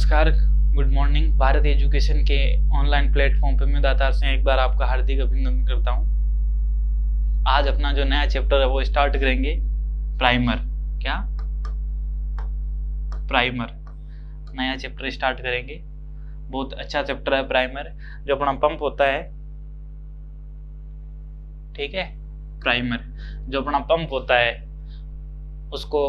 नमस्कार, good morning. Bharat education के online platform पे मैं दातार से एक बार आपका हार्दिक अभिनंदन करता हूँ। आज अपना जो नया चैप्टर है वो स्टार्ट करेंगे। प्राइमर, क्या प्राइमर नया चैप्टर स्टार्ट करेंगे। बहुत अच्छा चैप्टर है प्राइमर। जो अपना पंप होता है, ठीक है, प्राइमर जो अपना पंप होता है उसको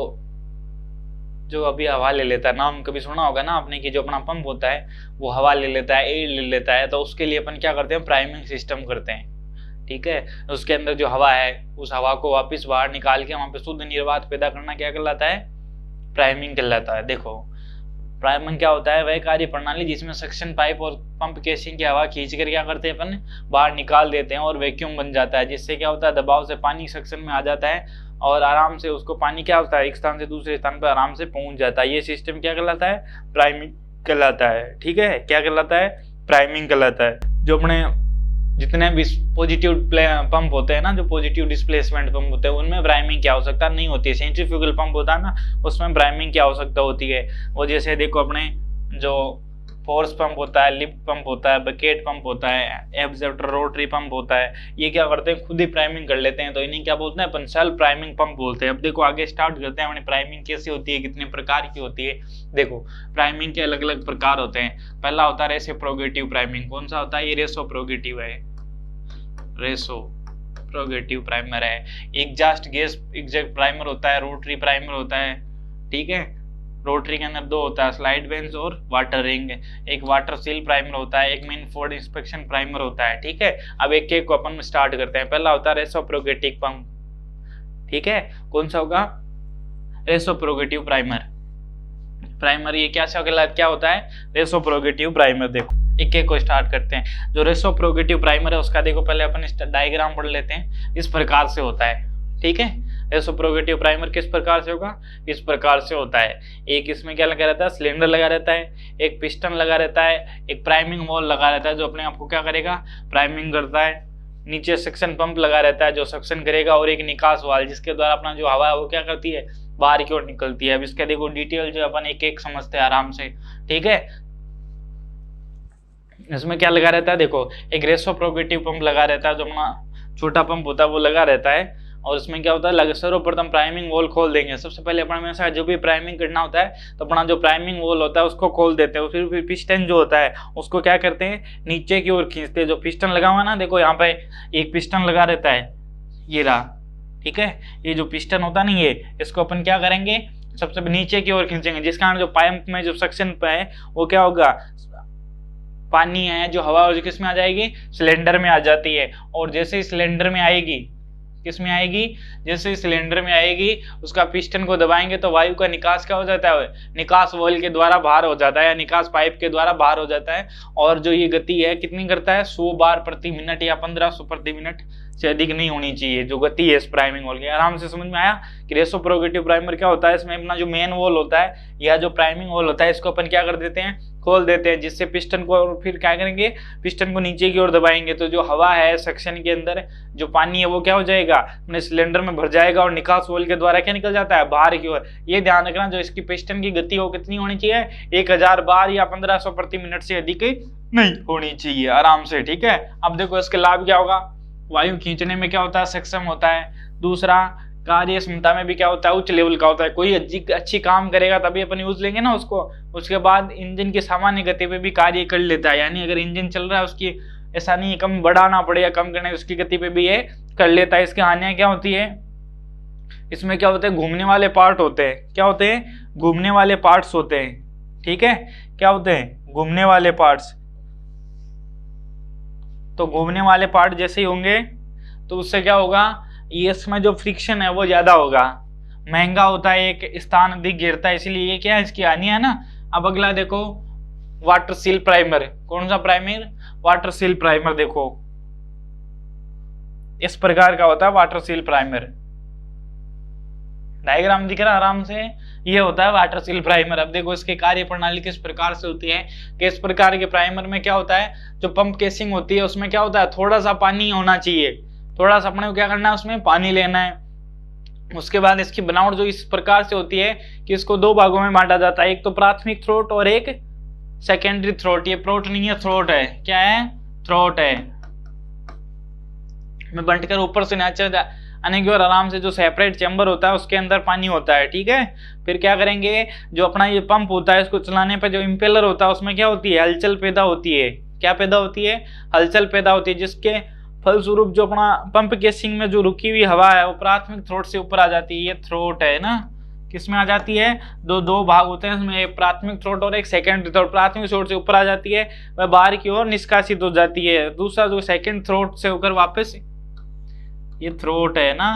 जो अभी हवा ले लेता है, नाम कभी सुना होगा ना आपने कि जो अपना पंप होता है वो हवा ले लेता है, एयर ले लेता है। तो उसके लिए अपन क्या करते हैं, प्राइमिंग सिस्टम करते हैं, ठीक है। उसके अंदर जो हवा है उस हवा को वापस बाहर निकाल के वहां पे शुद्ध निर्वात पैदा करना क्या कहलाता है, प्राइमिंग कहलाता है। देखो प्राइमिंग क्या होता है, वह कार्य प्रणाली जिसमें सक्शन पाइप और पंप केसिंग की हवा खींच कर क्या करते हैं अपन, बाहर निकाल देते हैं और वैक्यूम बन जाता है। जिससे क्या होता है, दबाव से पानी सक्शन में आ जाता है और आराम से उसको पानी क्या होता है, एक स्थान से दूसरे स्थान पर आराम से पहुंच जाता है। ये सिस्टम क्या कहलाता है, प्राइमिंग कहलाता है, ठीक है। क्या कहलाता है, प्राइमिंग कहलाता है। जो अपने जितने भी पॉजिटिव पंप होते हैं ना, जो पॉजिटिव डिस्प्लेसमेंट पंप होते हैं, उनमें प्राइमिंग की आवश्यकता नहीं होती है। सेंट्रीफ्यूगल पंप होता है ना, उसमें प्राइमिंग की आवश्यकता होती है। वो जैसे देखो अपने जो फोर्स पंप होता है, लिफ्ट पंप होता है, बकेट पंप होता है, एब्जॉर्बर रोटरी पंप होता है, ये क्या करते हैं, खुद ही प्राइमिंग कर लेते हैं। तो इन्हें क्या बोलते हैं, अपन सेल्फ प्राइमिंग पंप बोलते हैं। अब देखो आगे स्टार्ट करते हैं अपनी प्राइमिंग कैसे होती है, कितने प्रकार की होती है। देखो प्राइमिंग के अलग अलग प्रकार होते हैं। पहला होता है रेसिप्रोगेटिव प्राइमिंग। कौन सा होता है, ये रेसिप्रोगेटिव है, रेसिप्रोगेटिव प्राइमर है। एग्जॉस्ट गैस एग्जैक्ट प्राइमर होता है, रोटरी प्राइमर होता है, ठीक है। रोटरी के अंदर दो होता है, स्लाइड बेंच और वाटर रिंग। एक वाटर सील प्राइमर होता है, एक मेनफोर्ड इंस्पेक्शन प्राइमर होता है, ठीक है। अब एक एक को अपन स्टार्ट करते हैं। पहला होता है रेसिप्रोगेटिव पंप, ठीक है। कौन सा होगा, रेसिप्रोगेटिव प्राइमर। प्राइमर ये क्या होता है, रेसिप्रोगेटिव प्राइमर। देखो एक एक को स्टार्ट करते हैं। जो रेसिप्रोगेटिव प्राइमर है उसका देखो पहले अपन डायग्राम पढ़ लेते हैं। इस प्रकार से होता है, ठीक है। रेसिप्रोगेटिव प्राइमर किस प्रकार से होगा, इस प्रकार से होता है। एक इसमें क्या लगा रहता है, सिलेंडर लगा रहता है, एक पिस्टन लगा रहता है, एक प्राइमिंग वॉल लगा रहता है जो अपने आप को क्या करेगा, प्राइमिंग करता है। नीचे सक्शन पंप लगा रहता है जो सक्शन करेगा, और एक निकास वाल्व जिसके द्वारा अपना जो हवा है वो क्या करती है, बाहर की ओर निकलती है। अब इसका देखो डिटेल जो अपन एक एक समझते हैं आराम से, ठीक है। इसमें क्या लगा रहता है, देखो एक रेसिप्रोगेटिव पंप लगा रहता है, जो अपना छोटा पंप होता है वो लगा रहता है। और इसमें क्या होता है, सर्वप्रथम प्राइमिंग वॉल खोल देंगे। सबसे पहले अपना हमेशा जो भी प्राइमिंग करना होता है तो अपना जो प्राइमिंग वॉल होता है उसको खोल देते हैं। फिर पिस्टन जो होता है उसको क्या करते हैं, नीचे की ओर खींचते हैं। जो पिस्टन लगा हुआ ना, देखो यहाँ पे एक पिस्टन लगा रहता है, ये रहा, ठीक है। ये जो पिस्टन होता है ना, ये इसको अपन क्या करेंगे, सबसे नीचे की ओर खींचेंगे। जिस कारण जो पाइप में जो सक्शन पे है वो क्या होगा, पानी है जो हवा और किस में आ जाएगी, सिलेंडर में आ जाती है। और जैसे ही सिलेंडर में आएगी, किस में आएगी, जैसे सिलेंडर में आएगी उसका पिस्टन को दबाएंगे तो वायु का निकास क्या हो जाता है, निकास वॉल्व के द्वारा बाहर हो जाता है, या निकास पाइप के द्वारा बाहर हो जाता है। और जो ये गति है कितनी करता है, 100 बार प्रति मिनट या 1500 प्रति मिनट से अधिक नहीं होनी चाहिए जो गति है इस प्राइमिंग वॉल की। आराम से समझ में आया कि रेसिप्रोगेटिव प्राइमर क्या होता है। इसमें अपना जो मेन वॉल होता है या जो प्राइमिंग वॉल होता है इसको अपन क्या कर देते हैं, खोल देते हैं। जिससे पिस्टन को, और फिर क्या करेंगे, पिस्टन को नीचे की ओर दबाएंगे तो जो हवा है सक्शन के अंदर जो पानी है वो क्या हो जाएगा, अपने सिलेंडर में भर जाएगा और निकास वॉल्व के द्वारा क्या निकल जाता है, बाहर की ओर। ये ध्यान रखना, जो इसकी पिस्टन की गति हो कितनी होनी चाहिए, 1000 बार या 1500 प्रति मिनट से अधिक नहीं होनी चाहिए, आराम से, ठीक है। अब देखो इसके लाभ क्या होगा, वायु खींचने में क्या होता है, सक्षम होता है। दूसरा, कार्य क्षमता में भी क्या होता है, उच्च लेवल का होता है। कोई अच्छी काम करेगा तभी अपन यूज लेंगे ना उसको। उसके बाद इंजन की सामान्य गति पे भी कार्य कर लेता है। यानी अगर इंजन चल रहा है उसकी ऐसा नहीं कम बढ़ाना पड़े या कम करने, उसकी गति पे भी ये कर लेता है। इसकी हानियां क्या होती है, इसमें क्या होते हैं, घूमने वाले पार्ट होते हैं। क्या होते हैं, घूमने वाले पार्ट्स होते हैं, ठीक है। क्या होते हैं, घूमने वाले पार्ट्स। तो घूमने वाले पार्ट जैसे ही होंगे तो उससे क्या होगा, ये इसमें जो फ्रिक्शन है वो ज्यादा होगा, महंगा होता है, एक स्थान अधिक घेरता है, इसलिए ये क्या है, इसकी हानि है ना। अब अगला देखो, वाटर सील प्राइमर। कौन सा प्राइमर, वाटर सील प्राइमर। देखो इस प्रकार का होता है वाटर सील प्राइमर। डायग्राम दिख रहा है आराम से, ये होता है वाटर सील प्राइमर। अब देखो इसकी कार्य प्रणाली किस प्रकार से होती है कि इस प्रकार के प्राइमर में क्या होता है, जो पंप केसिंग होती है उसमें क्या होता है, थोड़ा सा पानी होना चाहिए। थोड़ा सा अपने को क्या करना है, उसमें पानी लेना है। उसके बाद इसकी बनावट जो इस प्रकार से होती है कि इसको दो भागों में बांटा जाता है, एक तो प्राथमिक थ्रोट और एक सेकेंडरी थ्रोट, ये प्रोट नहीं है थ्रोट है, क्या है थ्रोट है। मैं बंट कर ऊपर से नीचे आने की और आराम से जो सेपरेट चैम्बर होता है उसके अंदर पानी होता है, ठीक है। फिर क्या करेंगे, जो अपना ये पंप होता है इसको चलाने पे जो इम्पेलर होता है उसमें क्या होती है, हलचल पैदा होती है। क्या पैदा होती है, हलचल पैदा होती है, जिसके फलस्वरूप जो अपना पंप केसिंग में जो रुकी हुई हवा है वो प्राथमिक थ्रोट से ऊपर आ जाती है। ये थ्रोट है ना, किसमें आ जाती है, दो भाग होते हैं इसमें, एक प्राथमिक थ्रोट और एक सेकेंडरी थ्रोट। प्राथमिक थ्रोट से ऊपर आ जाती है, वह बाहर की ओर निष्कासित हो जाती है। दूसरा जो सेकेंड थ्रोट से होकर वापस, ये थ्रोट है ना,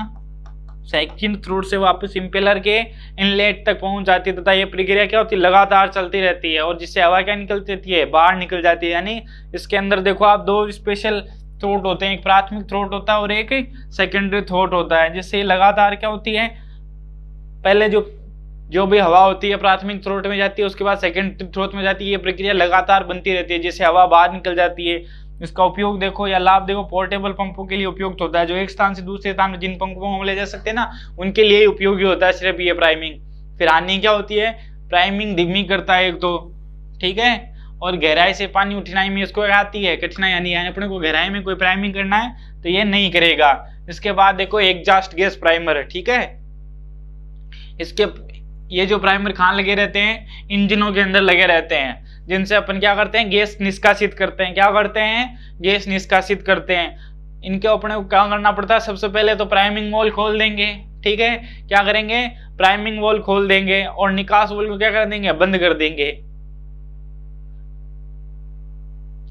सेकेंड थ्रोट से वापस इंपेलर के इनलेट तक पहुंच जाती है, तथा ये प्रक्रिया क्या होती है, लगातार चलती रहती है, और जिससे हवा क्या निकलती रहती है, बाहर निकल जाती है। यानी इसके अंदर देखो आप दो स्पेशल थ्रोट होते हैं, एक प्राथमिक थ्रोट होता है और एक सेकेंडरी थ्रोट होता है, जिससे लगातार क्या होती है, पहले जो भी हवा होती है प्राथमिक थ्रोट में जाती है, उसके बाद सेकेंडरी थ्रोट में जाती है। ये प्रक्रिया लगातार बनती रहती है, जिससे हवा बाहर निकल जाती है। इसका उपयोग देखो या लाभ देखो, पोर्टेबल पंपों के लिए उपयुक्त होता है, जो एक स्थान से दूसरे स्थान में जिन पंपों को हम ले जा सकते हैं ना, उनके लिए उपयोगी होता है सिर्फ ये प्राइमिंग। फिर हानि क्या होती है, प्राइमिंग धीमी करता है एक तो, ठीक है, और गहराई से पानी उठनाई में इसको आती है कठिनाई, यानी अपने को गहराई में कोई प्राइमिंग करना है तो ये नहीं करेगा। इसके बाद देखो एग्जॉस्ट गैस प्राइमर, ठीक है, इसके ये जो प्राइमर कहाँ लगे रहते हैं, इंजनों के अंदर लगे रहते हैं, जिनसे अपन क्या करते हैं, गैस निष्कासित करते हैं। क्या करते हैं, गैस निष्कासित करते हैं। इनके अपने को क्या करना पड़ता है, सबसे पहले तो प्राइमिंग वॉल खोल देंगे, ठीक है, क्या करेंगे, प्राइमिंग वॉल खोल देंगे और निकास वॉल को क्या कर देंगे, बंद कर देंगे।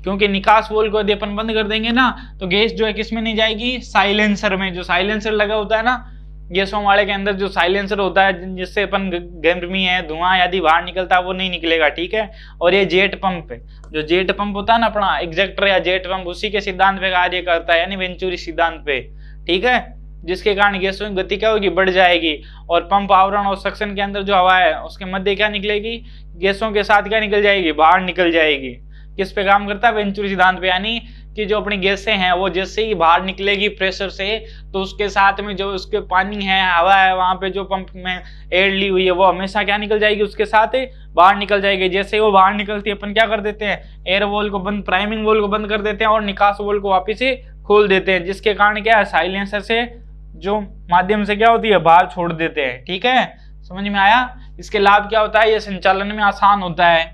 क्योंकि निकास वॉल को यदि अपन बंद कर देंगे ना, तो गैस जो है किसमें नहीं जाएगी, साइलेंसर में। जो साइलेंसर लगा होता है ना गैसों वाले के अंदर, जो साइलेंसर होता है जिससे अपन गर्मी है, धुआं यदि बाहर निकलता है वो नहीं निकलेगा, ठीक है। और ये जेट पंप है, जो जेट पंप होता है ना अपना एग्जैक्टर या जेट पंप, उसी के सिद्धांत पे कार्य करता है, यानी वेंचुरी सिद्धांत पे, ठीक है, जिसके कारण गैसों की गति क्या होगी, बढ़ जाएगी। और पंप आवरण और सक्शन के अंदर जो हवा है उसके मध्य क्या निकलेगी, गैसों के साथ क्या निकल जाएगी, बाहर निकल जाएगी। किस पे काम करता है, वेंचुरी सिद्धांत पे, यानी कि जो अपनी गैसें हैं वो जैसे ही बाहर निकलेगी प्रेशर से, तो उसके साथ में जो उसके पानी है, हवा है, वहां पे जो पंप में एयर ली हुई है वो हमेशा क्या निकल जाएगी, उसके साथ बाहर निकल जाएगी। जैसे ही वो बाहर निकलती है अपन क्या कर देते हैं, एयर वॉल को बंद, प्राइमिंग वॉल को बंद कर देते हैं और निकास वॉल को वापिस से खोल देते हैं, जिसके कारण क्या है, साइलेंसर से जो माध्यम से क्या होती है, बाहर छोड़ देते हैं, ठीक है, समझ में आया। इसके लाभ क्या होता है, ये संचालन में आसान होता है।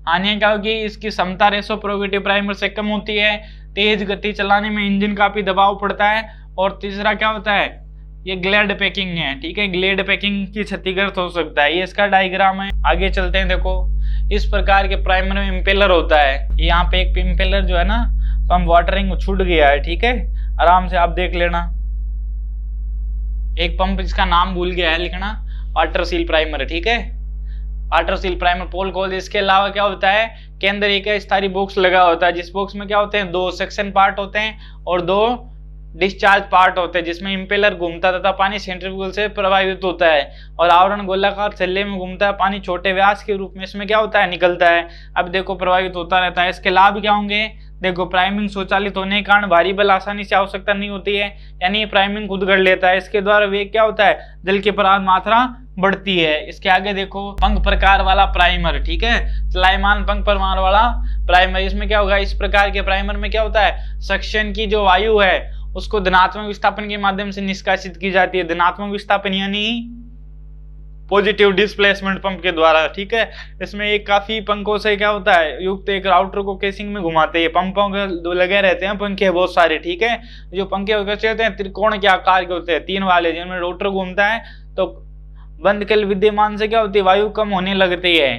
हानि क्या होगी, इसकी क्षमता रेसिप्रोकेटिव प्राइमर से कम होती है, तेज गति चलाने में इंजन काफी दबाव पड़ता है, और तीसरा क्या होता है, ये ग्लेड पैकिंग है, ठीक है, ग्लेड पैकिंग की क्षतिग्रस्त हो सकता है। ये इसका डायग्राम है, आगे चलते हैं। देखो इस प्रकार के प्राइमर में इम्पेलर होता है, यहाँ पे एक इम्पेलर जो है ना, पंप वाटरिंग छूट गया है, ठीक है, आराम से आप देख लेना। एक पंप इसका नाम भूल गया है लिखना, वाटर सील प्राइमर, ठीक है, वाटर सील प्राइमर पोल खोल। इसके अलावा क्या होता है के अंदर एक स्थायी बॉक्स लगा होता है, जिस बॉक्स में क्या होते हैं, दो सेक्शन पार्ट होते हैं और दो डिस्चार्ज पार्ट होते हैं, जिसमें इंपेलर घूमता तथा पानी सेंट्रीफ्यूगल से प्रभावित होता है, और आवरण गोलाकार छल्ले में घूमता है, पानी छोटे व्यास के रूप में इसमें क्या होता है, निकलता है। अब देखो प्रभावित होता रहता है। इसके लाभ क्या होंगे, देखो प्राइमिंग स्वचालित होने के कारण भारी बल आसानी से आवश्यकता नहीं होती है, यानी ये प्राइमिंग खुद कर लेता है। इसके द्वारा वेग क्या होता है, जल की पर्याप्त मात्रा बढ़ती है। इसके आगे देखो पंख प्रकार वाला प्राइमर, ठीक है, चलायमान पंख प्रकार वाला प्राइमर। इसमें क्या होगा, इस प्रकार के प्राइमर में क्या होता है, सक्शन की जो वायु है उसको धनात्मक विस्थापन के माध्यम से निष्कासित की जाती है। धनात्मक विस्थापन यानी पॉजिटिव डिस्प्लेसमेंट पंप के द्वारा, ठीक है। इसमें एक काफी पंखों से क्या होता है युक्त एक राउटर को केसिंग में घुमाते हैं। पंपों के लगे रहते हैं पंखे बहुत सारे, ठीक है। जो पंखे कैसे होते हैं, त्रिकोण के आकार के होते हैं, तीन वाले, जिनमें रोटर घूमता है, तो बंद कल विद्यमान से क्या होती है, वायु कम होने लगती है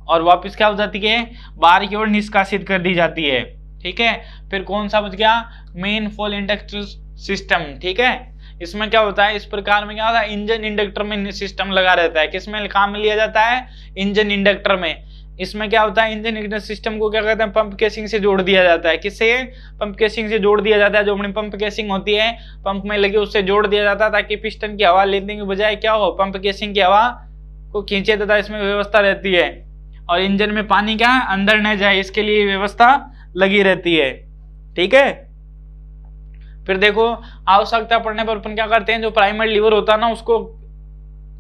और वापस क्या हो जाती है, बाहर की ओर निष्कासित कर दी जाती है, ठीक है। फिर कौन सा बच गया, मेन फॉल इंडक्टर सिस्टम, ठीक है। इसमें क्या होता है, इस प्रकार में क्या होता है, इंजन इंडक्टर में सिस्टम लगा रहता है। किसमें काम में लिया जाता है, इंजन इंडक्टर में। इसमें क्या होता है, इंजन इंडक्टर सिस्टम को क्या कहते हैं, पंप केसिंग से जोड़ दिया जाता है। किससे, पंप केसिंग से जोड़ दिया जाता है। जो अपनी पंप केसिंग होती है पंप में लगी, उससे जोड़ दिया जाता है, ताकि पिस्टन की हवा लेने की बजाय क्या हो, पंप केसिंग की हवा को खींचे, तथा इसमें व्यवस्था रहती है और इंजन में पानी क्या अंदर न जाए, इसके लिए व्यवस्था लगी रहती है, ठीक है। फिर देखो आवश्यकता पड़ने पर अपन क्या करते हैं, जो प्राइमर लीवर होता है ना उसको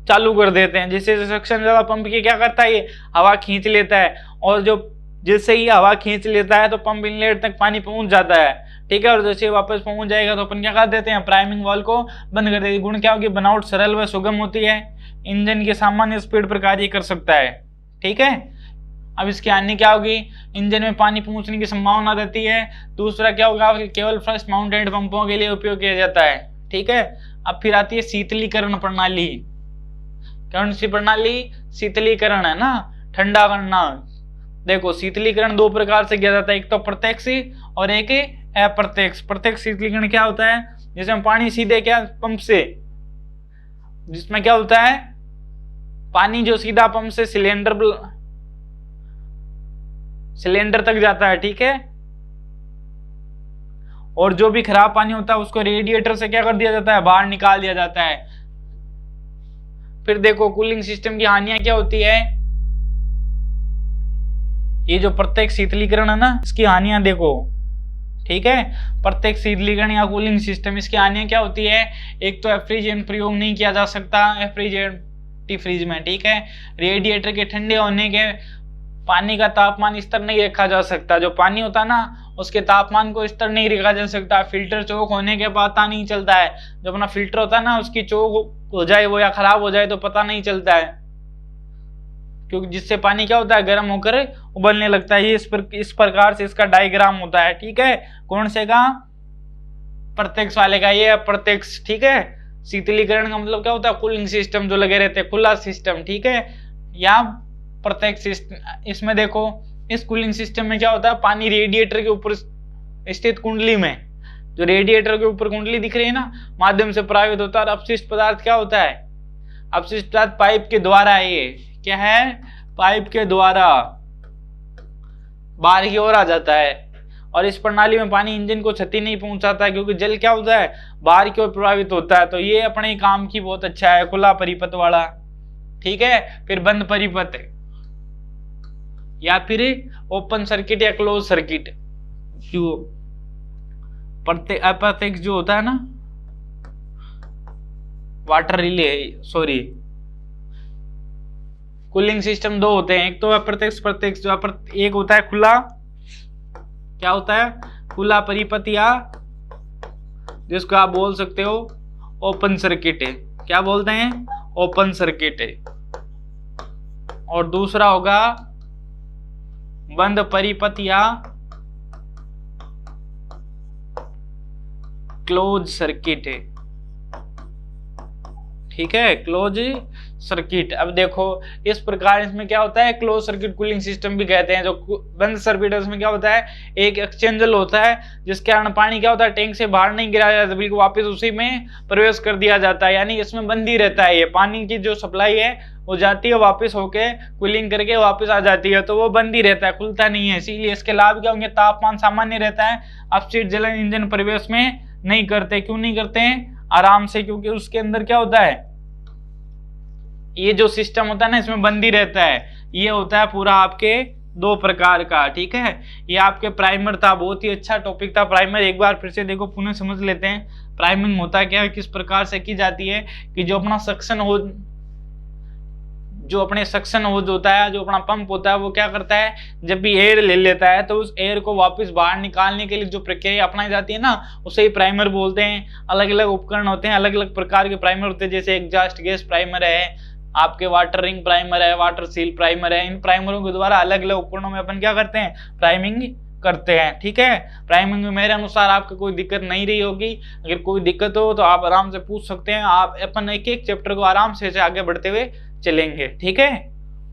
चालू कर देते हैं, जिससे सक्शन ज्यादा पंप की क्या करता है, ये हवा खींच लेता है। और जो जैसे ही हवा खींच लेता है तो पंप इनलेट तक पानी पहुंच जाता है, ठीक है। और जैसे ही वापस पहुंच जाएगा तो अपन क्या कर देते हैं, प्राइमिंग वाल्व को बंद कर देते हैं। गुण क्या होगी, बनावट सरल व सुगम होती है, इंजन की सामान्य स्पीड पर कार्य कर सकता है, ठीक है। अब इसकी हानि क्या होगी, इंजन में पानी पहुंचने की संभावना रहती है। दूसरा क्या होगा, केवल फर्स्ट माउंटेड पंपों के लिए उपयोग किया जाता है, ठीक है। अब फिर आती है शीतलीकरण प्रणाली। कौन सी प्रणाली, शीतलीकरण है ना, ठंडा करना। देखो शीतलीकरण दो प्रकार से किया जाता है, एक तो प्रत्यक्ष और एक अप्रत्यक्ष। प्रत्यक्ष शीतलीकरण क्या होता है, जिसमें पानी सीधे क्या पंप से, जिसमें क्या होता है पानी जो सीधा पंप से सिलेंडर तक जाता है, ठीक है। और जो भी खराब पानी होता है उसको रेडिएटर से क्या कर दिया जाता है, बाहर निकाल दिया जाता है। फिर देखो कूलिंग सिस्टम की हानियां क्या होती है, ये जो प्रत्येक शीतलीकरण है ना, इसकी हानियां देखो, ठीक है। प्रत्येक शीतलीकरण या कूलिंग सिस्टम, इसकी हानियां क्या होती है, एक तो रेफ्रिजरेंट प्रयोग नहीं किया जा सकता रेफ्रिजरेंट फ्रिज में, ठीक है। रेडिएटर के ठंडे होने के पानी का तापमान स्तर नहीं रखा जा सकता, जो पानी होता है ना उसके तापमान को स्तर नहीं रखा जा सकता। फिल्टर चौक होने के पता नहीं चलता है, जो अपना फिल्टर होता है ना उसकी चौक हो जाए वो या खराब हो जाए तो पता नहीं चलता है, क्योंकि जिससे पानी क्या होता है, गर्म होकर उबलने लगता है। ये इस प्रकार से इसका डायग्राम होता है, ठीक है। कौन से का, प्रत्यक्ष वाले का, ये अप्रत्यक्ष, ठीक है। शीतलीकरण का मतलब क्या होता है, कूलिंग सिस्टम जो लगे रहते हैं, खुला सिस्टम, ठीक है। या प्रत्यक्ष सिस्टम, इसमें देखो इस कूलिंग सिस्टम में क्या होता है, पानी रेडिएटर के ऊपर स्थित कुंडली में, जो रेडिएटर के ऊपर कुंडली दिख रही है ना, माध्यम से प्रवाहित होता है। और अपशिष्ट पदार्थ क्या होता है, अपशिष्ट पदार्थ पाइप के द्वारा है, ये क्या है, पाइप के द्वारा बाहर की ओर आ जाता है। और इस प्रणाली में पानी इंजन को क्षति नहीं पहुंचाता है, क्योंकि जल क्या होता है, बाहर की ओर प्रभावित होता है। तो ये अपने काम की बहुत अच्छा है, खुला परिपथ वाला, ठीक है। फिर बंद परिपथ या फिर ओपन सर्किट या क्लोज सर्किट। जो अप्रत्यक्ष जो होता है ना, water relay, sorry, cooling system दो होते हैं, एक तो अप्रत्यक्ष प्रत्यक्ष। जो एक होता है खुला, क्या होता है, खुला परिपथ, या जिसको आप बोल सकते हो ओपन सर्किट है, क्या बोलते हैं, ओपन सर्किट है। और दूसरा होगा बंद परिपथ या क्लोज सर्किट है, ठीक है, क्लोज सर्किट। अब देखो इस प्रकार इसमें क्या होता है, क्लोज सर्किट कूलिंग सिस्टम भी कहते हैं। जो बंद सर्किट है उसमें क्या होता है, एक एक्सचेंजर होता है जिसके कारण पानी क्या होता है, टैंक से बाहर नहीं गिराया जाता, बिल्कुल वापस उसी में प्रवेश कर दिया जाता है, यानी इसमें बंद ही रहता है। ये पानी की जो सप्लाई है वो जाती है वापस होके कूलिंग करके वापस आ जाती है, तो वो बंद ही रहता है, खुलता नहीं है। इसीलिए इसके लाभ क्या होंगे, तापमान सामान्य रहता है, अपशिष्ट जलन इंजन प्रवेश में नहीं करते। क्यों नहीं करते हैं, आराम से, क्योंकि उसके अंदर क्या होता है, ये जो सिस्टम होता है ना इसमें बंद ही रहता है। ये होता है पूरा आपके दो प्रकार का, ठीक है। ये आपके प्राइमर था, बहुत ही अच्छा टॉपिक था प्राइमर। एक बार फिर से देखो, पुनः समझ लेते हैं प्राइमिंग होता क्या है, किस प्रकार से की जाती है। कि जो अपना सक्शन हो, जो अपने सक्शन होज होता है, जो अपना पंप होता है, वो क्या करता है, जब भी एयर ले लेता है तो उस एयर को वापस बाहर निकालने के लिए जो प्रक्रिया अपनाई जाती है ना, उसे ही प्राइमर बोलते हैं। अलग अलग उपकरण होते हैं, अलग अलग प्रकार के प्राइमर होते हैं, जैसे एग्जॉस्ट गैस प्राइमर है, आपके वाटर रिंग प्राइमर है, वाटर सील प्राइमर है। इन प्राइमरों के द्वारा अलग अलग उपकरणों में अपन क्या करते हैं, प्राइमिंग करते हैं, ठीक है। प्राइमिंग में मेरे अनुसार आपको कोई दिक्कत नहीं रही होगी। अगर कोई दिक्कत हो तो आप आराम से पूछ सकते हैं। आप अपन एक एक चैप्टर को आराम से आगे बढ़ते हुए चलेंगे, ठीक है।